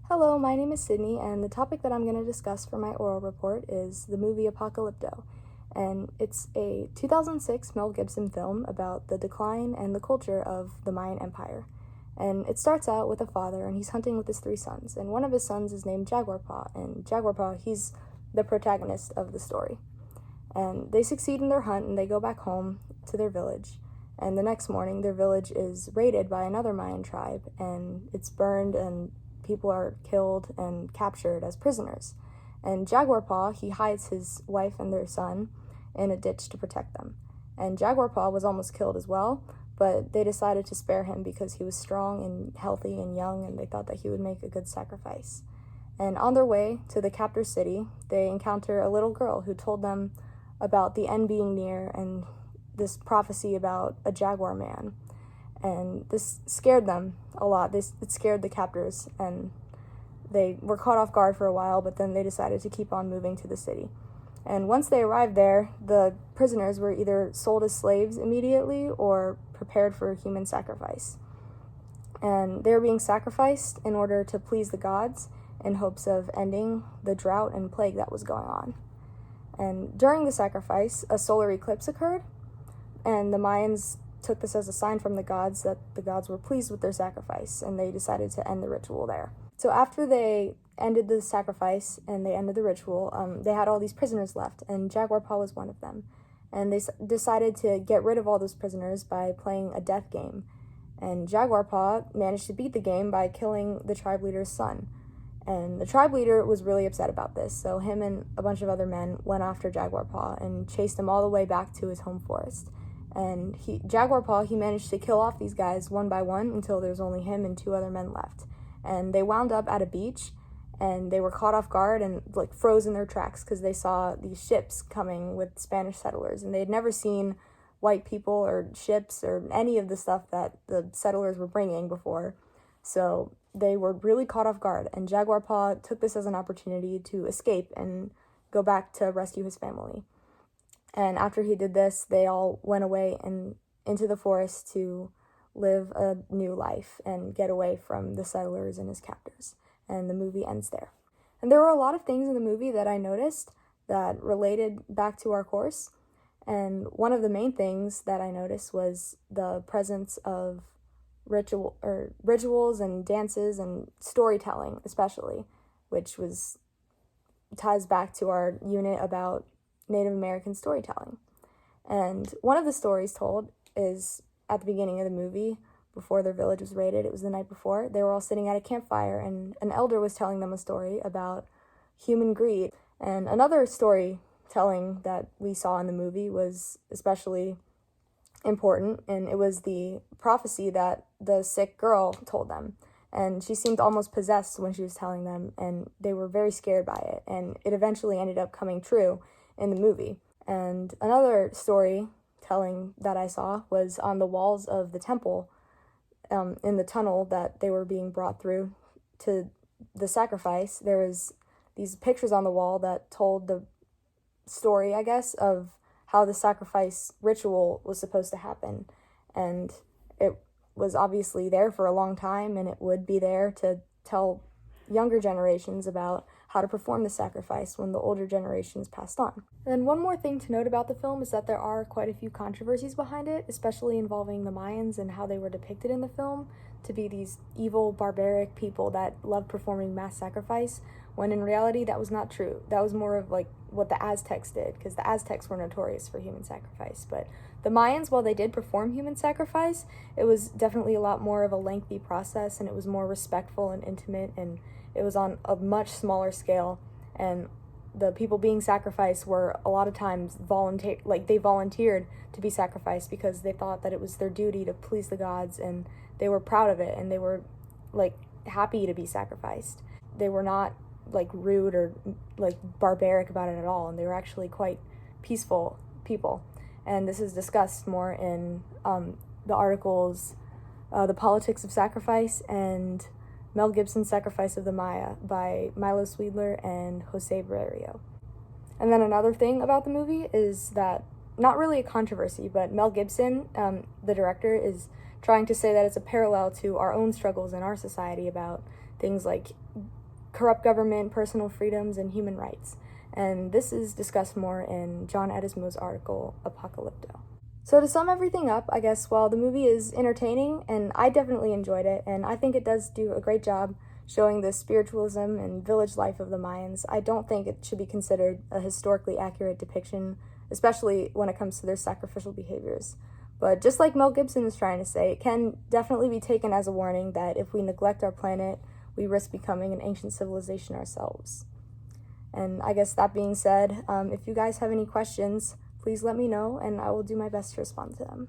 Hello, my name is Sydney, and the topic that I'm going to discuss for my oral report is the movie Apocolypto. And it's a 2006 Mel Gibson film about the decline and the culture of the Mayan Empire. And it starts out with a father, and he's hunting with his three sons. And one of his sons is named Jaguar Paw, and Jaguar Paw, he's the protagonist of the story. And they succeed in their hunt, and they go back home to their village. And the next morning, their village is raided by another Mayan tribe, and it's burned, and people are killed and captured as prisoners. And Jaguar Paw, he hides his wife and their son in a ditch to protect them. And Jaguar Paw was almost killed as well, but they decided to spare him because he was strong and healthy and young, and they thought that he would make a good sacrifice. And on their way to the captor's city, they encounter a little girl who told them about the end being near and this prophecy about a jaguar man. And this scared them a lot. It scared the captors, and they were caught off guard for a while, but then they decided to keep on moving to the city. And once they arrived there, the prisoners were either sold as slaves immediately or prepared for human sacrifice. And they were being sacrificed in order to please the gods in hopes of ending the drought and plague that was going on. And during the sacrifice, a solar eclipse occurred, and the Mayans took this as a sign from the gods that the gods were pleased with their sacrifice, and they decided to end the ritual there. So after they ended the sacrifice and they ended the ritual, they had all these prisoners left, and Jaguar Paw was one of them. And they decided to get rid of all those prisoners by playing a death game. And Jaguar Paw managed to beat the game by killing the tribe leader's son. And the tribe leader was really upset about this, so him and a bunch of other men went after Jaguar Paw and chased him all the way back to his home forest. And Jaguar Paw, he managed to kill off these guys one by one until there was only him and two other men left. And they wound up at a beach, and they were caught off guard and froze in their tracks because they saw these ships coming with Spanish settlers, and they had never seen white people or ships or any of the stuff that the settlers were bringing before. So they were really caught off guard, and Jaguar Paw took this as an opportunity to escape and go back to rescue his family. And after he did this, they all went away and into the forest to live a new life and get away from the settlers and his captors. And the movie ends there. And there were a lot of things in the movie that I noticed that related back to our course. And one of the main things that I noticed was the presence of rituals and dances and storytelling, especially, which ties back to our unit about Native American storytelling. And one of the stories told is at the beginning of the movie, before their village was raided. It was the night before. They were all sitting at a campfire, and an elder was telling them a story about human greed. And another storytelling that we saw in the movie was especially important, and it was the prophecy that the sick girl told them. And she seemed almost possessed when she was telling them, and they were very scared by it. And it eventually ended up coming true in the movie. And another storytelling that I saw was on the walls of the temple, in the tunnel that they were being brought through to the sacrifice. There was these pictures on the wall that told the story, I guess, of how the sacrifice ritual was supposed to happen. And it was obviously there for a long time, and it would be there to tell younger generations about how to perform the sacrifice when the older generations passed on. And one more thing to note about the film is that there are quite a few controversies behind it, especially involving the Mayans and how they were depicted in the film to be these evil, barbaric people that loved performing mass sacrifice, when in reality that was not true. That was more of what the Aztecs did, because the Aztecs were notorious for human sacrifice. But the Mayans, while they did perform human sacrifice, it was definitely a lot more of a lengthy process, and it was more respectful and intimate, and it was on a much smaller scale, and the people being sacrificed were a lot of times they volunteered to be sacrificed because they thought that it was their duty to please the gods, and they were proud of it, and they were happy to be sacrificed. They were not rude or barbaric about it at all, and they were actually quite peaceful people. And this is discussed more in the articles The Politics of Sacrifice and Mel Gibson's Sacrifice of the Maya by Milo Sweedler and Jose Barrerio. And then another thing about the movie is that, not really a controversy, but Mel Gibson, the director, is trying to say that it's a parallel to our own struggles in our society about things like corrupt government, personal freedoms, and human rights. And this is discussed more in John Edismo's article, Apocolypto. So to sum everything up, I guess, while the movie is entertaining, and I definitely enjoyed it, and I think it does do a great job showing the spiritualism and village life of the Mayans, I don't think it should be considered a historically accurate depiction, especially when it comes to their sacrificial behaviors. But just like Mel Gibson is trying to say, it can definitely be taken as a warning that if we neglect our planet, we risk becoming an ancient civilization ourselves. And I guess that being said, if you guys have any questions, please let me know, and I will do my best to respond to them.